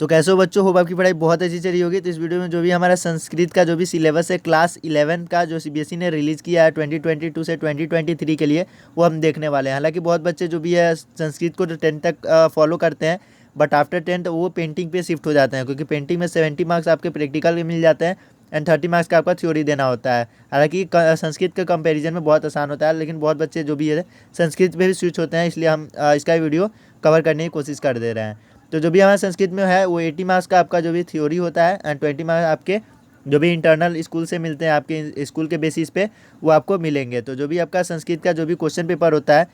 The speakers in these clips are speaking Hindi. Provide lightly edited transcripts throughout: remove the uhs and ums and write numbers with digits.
तो कैसे हो बच्चों, होप आपकी पढ़ाई बहुत अच्छी चली होगी। तो इस वीडियो में जो भी हमारा संस्कृत का जो भी सिलेबस है क्लास 11 का जो सीबीएसई ने रिलीज़ किया है 2022 से 2023 के लिए, वो हम देखने वाले हैं। हालांकि बहुत बच्चे जो भी है संस्कृत को तो 10 तक फॉलो करते हैं, बट आफ्टर 10 वो पेंटिंग पे शिफ्ट हो जाते हैं, क्योंकि पेंटिंग में 70 मार्क्स आपके प्रैक्टिकल में मिल जाते हैं एंड 30 मार्क्स का आपका थ्योरी देना होता है। हालांकि संस्कृत के कंपैरिजन में बहुत आसान होता है, लेकिन बहुत बच्चे जो भी है संस्कृत पे भी स्विच होते हैं, इसलिए हम इसका वीडियो कवर करने की कोशिश कर दे रहे हैं। तो जो भी हमारा संस्कृत में है वो 80 मार्क्स का आपका जो भी थ्योरी होता है एंड 20 मार्क्स आपके जो भी इंटरनल स्कूल से मिलते हैं, आपके स्कूल के बेसिस पे वो आपको मिलेंगे। तो जो भी आपका संस्कृत का जो भी क्वेश्चन पेपर होता है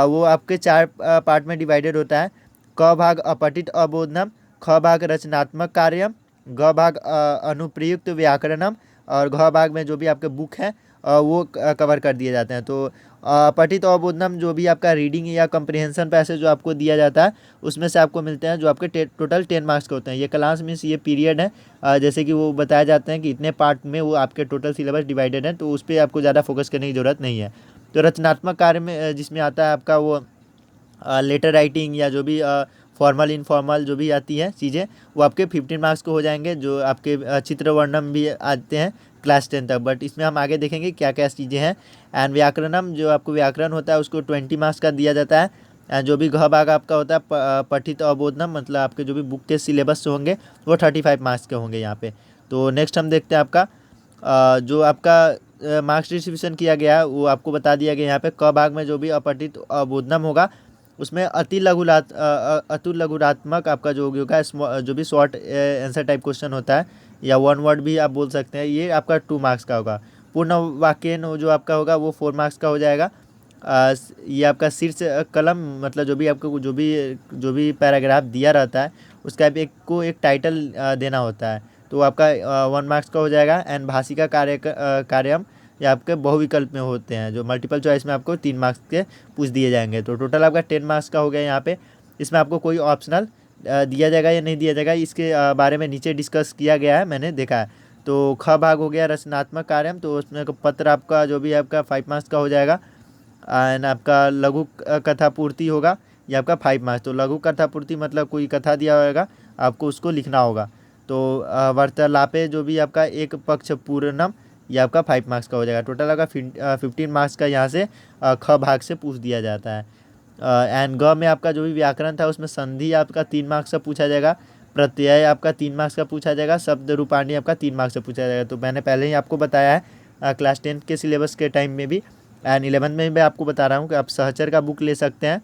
वो आपके 4 पार्ट में डिवाइडेड होता है। क भाग अपठित अबोधनम, ख भाग रचनात्मक कार्यम, ग भाग अनुप्रयुक्त व्याकरणम और घ भाग में जो भी आपके बुक हैं वो कवर कर दिए जाते हैं। तो पठित अवबोधनम जो भी आपका रीडिंग या कंप्रिहेंशन पैसेज जो आपको दिया जाता है उसमें से आपको मिलते हैं, जो आपके टोटल 10 मार्क्स के होते हैं। ये क्लास मीन्स ये पीरियड है, जैसे कि वो बताया जाते हैं कि इतने पार्ट में वो आपके टोटल सिलेबस डिवाइडेड है, तो उस पर आपको ज़्यादा फोकस करने की ज़रूरत नहीं है। तो रचनात्मक कार्य में जिसमें आता है आपका वो लेटर राइटिंग या जो भी फॉर्मल इनफॉर्मल जो भी आती है चीज़ें, वो आपके 15 मार्क्स को हो जाएंगे। जो आपके चित्र वर्णन भी आते हैं क्लास 10 तक, बट इसमें हम आगे देखेंगे क्या क्या चीज़ें हैं। एंड व्याकरणम जो आपको व्याकरण होता है उसको 20 मार्क्स का दिया जाता है। एंड जो भी घ भाग आपका होता है पठित अवबोधनम, मतलब आपके जो भी बुक के सिलेबस से होंगे वो 35 मार्क्स के होंगे यहाँ पे। तो नेक्स्ट हम देखते हैं आपका जो आपका मार्क्स डिस्ट्रीब्यूशन किया गया है वो आपको बता दिया गया यहाँ पे। क भाग में जो भी अपठित अवबोधनम होगा उसमें अति लघुरात्मक आपका जो होगा जो भी शॉर्ट आंसर टाइप क्वेश्चन होता है या वन वर्ड भी आप बोल सकते हैं, ये आपका 2 मार्क्स का होगा। पूर्ण वाक्य जो आपका होगा वो 4 मार्क्स का हो जाएगा। ये आपका शीर्ष कलम, मतलब जो भी आपको जो भी पैराग्राफ दिया रहता है उसका एक टाइटल देना होता है, तो आपका 1 मार्क्स का हो जाएगा। एंड भाषिका कार्यम या आपके बहुविकल्प में होते हैं, जो मल्टीपल चॉइस में आपको 3 मार्क्स के पूछ दिए जाएंगे। तो टोटल आपका 10 मार्क्स का हो गया यहाँ पे। इसमें आपको कोई ऑप्शनल दिया जाएगा या नहीं दिया जाएगा, इसके बारे में नीचे डिस्कस किया गया है, मैंने देखा है। तो ख भाग हो गया रचनात्मक कार्यम, तो उसमें पत्र आपका जो भी आपका 5 मार्क्स का हो जाएगा। एंड आपका लघु कथा पूर्ति होगा, ये आपका 5 मार्क्स। तो लघु कथा पूर्ति मतलब कोई कथा दिया होगा, आपको उसको लिखना होगा। तो वार्तालापे जो भी आपका एक पक्ष पूर्णम, ये आपका 5 मार्क्स का हो जाएगा। टोटल आपका 15 मार्क्स का यहाँ से ख भाग से पूछ दिया जाता है। एंड ग में आपका जो भी व्याकरण था उसमें संधि आपका 3 मार्क्स का पूछा जाएगा, प्रत्यय आपका 3 मार्क्स का पूछा जाएगा, शब्द रूपाणी आपका 3 मार्क्स का पूछा जाएगा। तो मैंने पहले ही आपको बताया है क्लास 10 के सिलेबस के टाइम में भी एंड 11 में भी आपको बता रहा हूँ कि आप सहचर का बुक ले सकते हैं,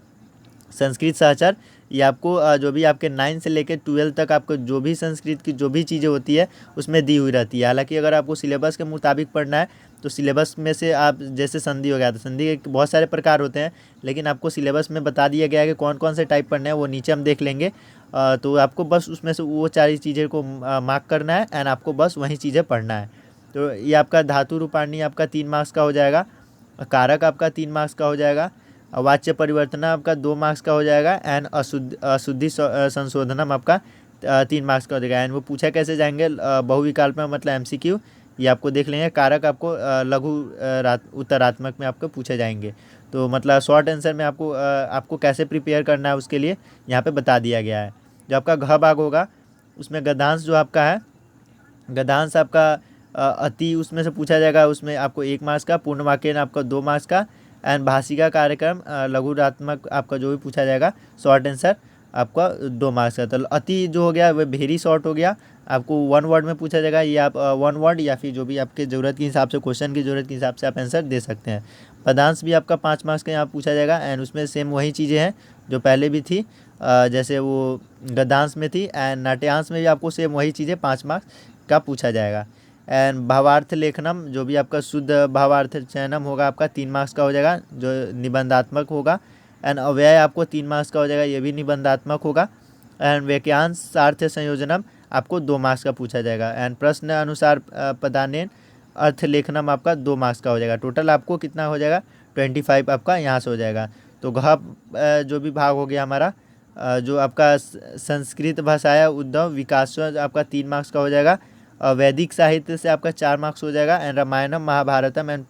संस्कृत सहचर। ये आपको जो भी आपके 9 से लेकर 12 तक आपको जो भी संस्कृत की जो भी चीज़ें होती है उसमें दी हुई रहती है। हालांकि अगर आपको सिलेबस के मुताबिक पढ़ना है तो सिलेबस में से आप जैसे संधि हो गया, तो संधि के बहुत सारे प्रकार होते हैं, लेकिन आपको सिलेबस में बता दिया गया है कि कौन कौन से टाइप पढ़ने हैं, वो नीचे हम देख लेंगे। तो आपको बस उसमें से वो सारी चीज़ें को मार्क करना है एंड आपको बस वही चीज़ें पढ़ना है। तो ये आपका धातु रूपाणी आपका 3 मार्क्स का हो जाएगा, कारक आपका 3 मार्क्स का हो जाएगा, वाच्य परिवर्तन आपका 2 मार्क्स का हो जाएगा एंड अशुद्धि संशोधनम आपका 3 मार्क्स का हो जाएगा। एंड वो पूछा कैसे जाएंगे बहुविकल्प में, मतलब एमसीक्यू, ये आपको देख लेंगे। कारक आपको लघु उत्तरात्मक में आपको पूछे जाएंगे। तो मतलब शॉर्ट आंसर में आपको कैसे प्रिपेयर करना है उसके लिए यहाँ पे बता दिया गया है। जो आपका घ भाग होगा उसमें गद्यांश जो आपका है, गद्यांश आपका अति उसमें से पूछा जाएगा, उसमें आपको 1 मार्क्स का, पूर्ण वाक्य आपका 2 मार्क्स का एंड भाषिका कार्यक्रम लघुरात्मक आपका जो भी पूछा जाएगा शॉर्ट आंसर आपका 2 मार्क्स का। तो अति जो हो गया वह वेरी शॉर्ट हो गया, आपको 1 वर्ड में पूछा जाएगा, ये आप 1 वर्ड या फिर जो भी आपके ज़रूरत के हिसाब से, क्वेश्चन की ज़रूरत के हिसाब से आप आंसर दे सकते हैं। पदांश भी आपका 5 मार्क्स का यहाँ पूछा जाएगा एंड उसमें सेम वही चीज़ें हैं जो पहले भी थी, जैसे वो गद्यांश में थी। एंड नाट्यांश में भी आपको सेम वही चीज़ें 5 मार्क्स का पूछा जाएगा। एंड भावार्थ लेखनम जो भी आपका शुद्ध भावार्थ चयनम होगा आपका 3 मार्क्स का हो जाएगा, जो निबंधात्मक होगा। एंड अव्यय आपको 3 मार्क्स का हो जाएगा, ये भी निबंधात्मक होगा। एंड वाक्यांश सार्थ संयोजनम आपको 2 मार्क्स का पूछा जाएगा। एंड प्रश्न अनुसार पदानेन अर्थ लेखनम आपका 2 मार्क्स का हो जाएगा। टोटल आपको कितना हो जाएगा 25 आपका यहाँ से हो जाएगा। तो घ जो भी भाग हो गया हमारा, जो आपका संस्कृत भाषाया उद्धव विकास आपका 3 मार्क्स का हो जाएगा। वैदिक साहित्य से आपका 4 मार्क्स हो जाएगा। एंड रामायणम महाभारतम एंड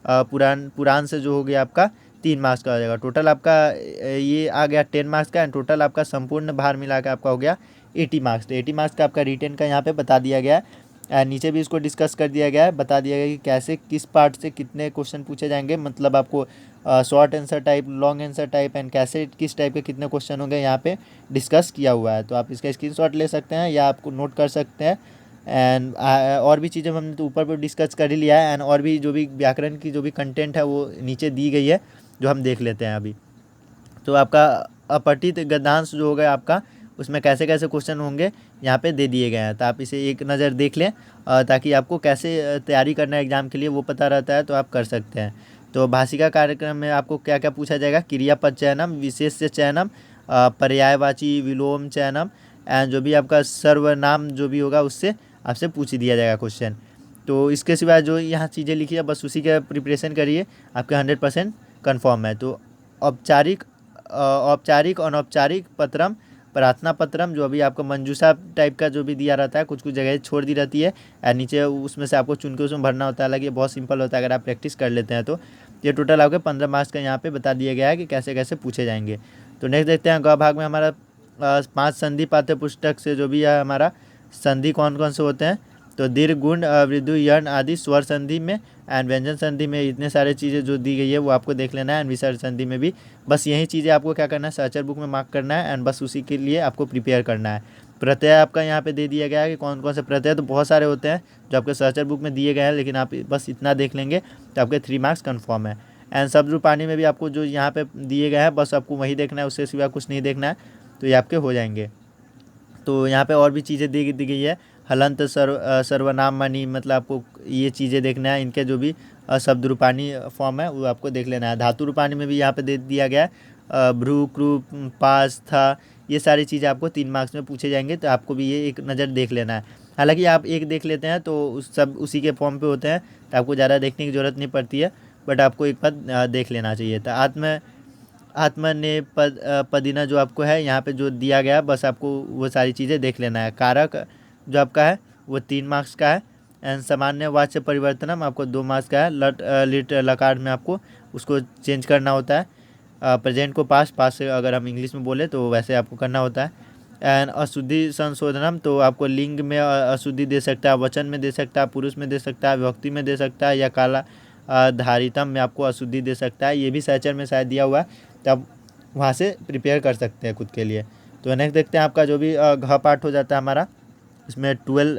पुराण से जो हो गया आपका 3 मार्क्स का हो जाएगा। टोटल आपका ये आ गया 10 मार्क्स का एंड टोटल आपका संपूर्ण भार मिला के आपका हो गया 80 मार्क्स। तो 80 मार्क्स का आपका रिटेन का यहाँ पे बता दिया गया है। एंड नीचे भी इसको डिस्कस कर दिया गया है, बता दिया गया कि कैसे किस पार्ट से कितने क्वेश्चन पूछे जाएंगे, मतलब आपको short answer type, long answer type and कैसे किस टाइप के कितने क्वेश्चन होंगे यहाँ पे डिस्कस किया हुआ है। तो आप इसका स्क्रीनशॉट ले सकते हैं या आपको नोट कर सकते हैं। एंड और भी चीज़ें हमने तो ऊपर पर डिस्कस कर ही लिया है। एंड और भी जो भी व्याकरण की जो भी कंटेंट है वो नीचे दी गई है, जो हम देख लेते हैं अभी। तो आपका अपठित गद्यांश जो होगा आपका, उसमें कैसे कैसे क्वेश्चन होंगे यहाँ पे दे दिए गए हैं। तो आप इसे एक नज़र देख लें ताकि आपको कैसे तैयारी करना है एग्ज़ाम के लिए वो पता रहता है, तो आप कर सकते हैं। तो भाषिका कार्यक्रम में आपको क्या क्या पूछा जाएगा, क्रियापद चयनम, विशेष चयनम, पर्यायवाची विलोम चयनम एंड जो भी आपका सर्वनाम जो भी होगा उससे आपसे पूछ दिया जाएगा क्वेश्चन। तो इसके सिवाय जो यहाँ चीज़ें लिखी है बस उसी का प्रिपरेशन करिए, आपके 100% कन्फर्म है। तो औपचारिक औपचारिक अनौपचारिक पत्रम, प्रार्थना पत्रम, जो अभी आपको मंजूषा टाइप का जो भी दिया रहता है, कुछ कुछ जगह छोड़ दी रहती है और नीचे उसमें से आपको चुन के उसमें भरना होता है। हालांकि ये बहुत सिंपल होता है अगर आप प्रैक्टिस कर लेते हैं तो। ये टोटल आपके 15 मार्क्स का यहाँ पे बता दिया गया है कि कैसे कैसे पूछे जाएंगे। तो नेक्स्ट देखते हैं ग भाग में हमारा 5 संधि पाठ्य पुस्तक से जो भी है हमारा संधि कौन कौन से होते हैं। तो दीर्घ, गुण, वृद्धि, यण आदि स्वर संधि में एंड व्यंजन संधि में इतने सारे चीज़ें जो दी गई है वो आपको देख लेना है। एंड विसर्ग संधि में भी बस यही चीज़ें आपको क्या करना है, सर्चर बुक में मार्क करना है एंड बस उसी के लिए आपको प्रिपेयर करना है। प्रत्यय आपका यहाँ पे दे दिया गया है कि कौन कौन से प्रत्यय, तो बहुत सारे होते हैं जो आपके सर्चर बुक में दिए गए हैं, लेकिन आप बस इतना देख लेंगे तो आपके 3 मार्क्स कन्फर्म है। एंड शब्दरूपाणी में भी आपको जो यहाँ पे दिए गए हैं बस आपको वही देखना है, उससे सिवा कुछ नहीं देखना है, तो ये आपके हो जाएंगे। तो यहाँ पे और भी चीज़ें दी गई है, हलंत, सर्वनाम मणि, मतलब आपको ये चीज़ें देखना है। इनके जो भी शब्द रूपानी फॉर्म है वो आपको देख लेना है। धातु रूपानी में भी यहाँ पे दे दिया गया है, भ्रू, क्रू, पास, था, ये सारी चीज़ें आपको 3 मार्क्स में पूछे जाएंगे, तो आपको भी ये एक नज़र देख लेना है। हालांकि आप एक देख लेते हैं तो उस सब उसी के फॉर्म पे होते हैं, तो आपको ज़्यादा देखने की ज़रूरत नहीं पड़ती है, बट आपको एक बार देख लेना चाहिए था। आत्मने पदिना जो आपको है यहाँ पे जो दिया गया, बस आपको वो सारी चीज़ें देख लेना है। कारक जो आपका है वो 3 मार्क्स का है। एंड सामान्य वाच्य परिवर्तनम आपको 2 मार्क्स का है। लट लिट लकार में आपको उसको चेंज करना होता है, प्रेजेंट को पास, पास से अगर हम इंग्लिश में बोले तो वैसे आपको करना होता है। एंड अशुद्धि संशोधनम, तो आपको लिंग में अशुद्धि दे सकता है, वचन में दे सकता है, पुरुष में दे सकता है, विभक्ति में दे सकता है, या काला धारितम में आपको अशुद्धि दे सकता है। ये भी सर्चर में शायद दिया हुआ है, तो आप वहाँ से प्रिपेयर कर सकते हैं खुद के लिए। तो नेक्स्ट देखते हैं आपका जो भी घ पार्ट हो जाता है हमारा, इसमें 12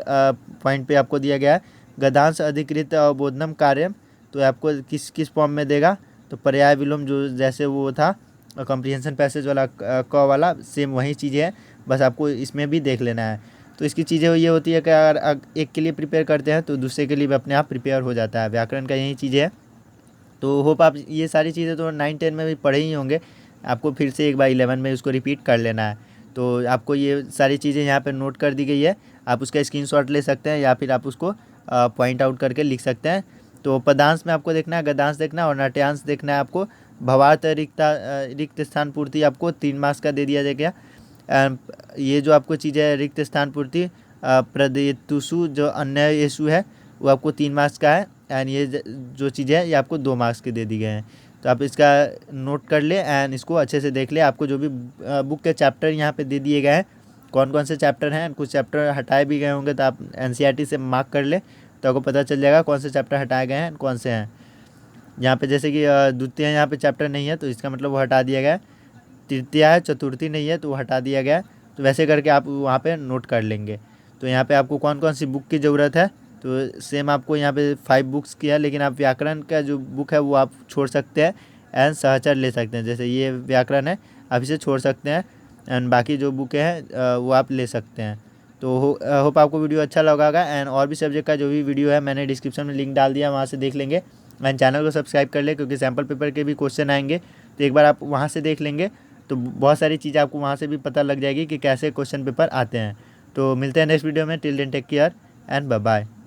पॉइंट पे आपको दिया गया है। गद्यांश अधिकृत अवबोधनम कार्य, तो आपको किस किस फॉर्म में देगा, तो पर्याय विलोम जो जैसे वो था कॉम्प्रिहेंशन पैसेज वाला क वाला, सेम वही चीज़ें है, बस आपको इसमें भी देख लेना है। तो इसकी चीज़ें ये होती है कि अगर एक के लिए प्रिपेयर करते हैं तो दूसरे के लिए भी अपने आप प्रिपेयर हो जाता है। व्याकरण का यही चीज़ें है। तो होप आप ये सारी चीज़ें तो 9-10 में भी पढ़े ही होंगे, आपको फिर से एक बार 11 में उसको रिपीट कर लेना है। तो आपको ये सारी चीज़ें यहाँ पे नोट कर दी गई है, आप उसका स्क्रीनशॉट ले सकते हैं या फिर आप उसको पॉइंट आउट करके लिख सकते हैं। तो पदांश में आपको देखना है, गद्यांश देखना है और नाट्यांश देखना है आपको। भवार्थ रिक्त स्थान पूर्ति आपको 3 मार्क्स का दे दिया जाएगा। ये जो आपको चीज़ है रिक्त स्थान पूर्ति, प्रदेतुषु जो अन्य येषु है वो आपको 3 मार्क्स का है। एंड ये जो चीज़ें है ये आपको 2 मार्क्स के दे दी गए हैं। तो आप इसका नोट कर ले एंड इसको अच्छे से देख ले। आपको जो भी बुक के चैप्टर यहाँ पे दे दिए गए हैं, कौन कौन से चैप्टर हैं, कुछ चैप्टर हटाए भी गए होंगे तो आप NCERT से मार्क कर ले, तो आपको पता चल जाएगा कौन से चैप्टर हटाए गए हैं कौन से हैं। यहाँ पे जैसे कि द्वितीय यहाँ पे चैप्टर नहीं है तो इसका मतलब वो हटा दिया गया है। तृतीय है, चतुर्थी नहीं है तो वो हटा दिया गया है। तो वैसे करके आप वहाँ पे नोट कर लेंगे। तो यहाँ पे आपको कौन कौन सी बुक की ज़रूरत है, तो सेम आपको यहाँ पे 5 बुक्स की है, लेकिन आप व्याकरण का जो बुक है वो आप छोड़ सकते हैं एंड सहचर ले सकते हैं। जैसे ये व्याकरण है, आप इसे छोड़ सकते हैं एंड बाकी जो बुकें हैं वो आप ले सकते हैं। तो होप आपको वीडियो अच्छा लगा होगा। एंड और भी सब्जेक्ट का जो भी वीडियो है मैंने डिस्क्रिप्शन में लिंक डाल दिया, वहाँ से देख लेंगे। एंड चैनल को सब्सक्राइब कर ले, क्योंकि सैम्पल पेपर के भी क्वेश्चन आएंगे, तो एक बार आप वहाँ से देख लेंगे तो बहुत सारी चीज़ें आपको वहाँ से भी पता लग जाएगी कि कैसे क्वेश्चन पेपर आते हैं। तो मिलते हैं नेक्स्ट वीडियो में। Till then take care and bye bye.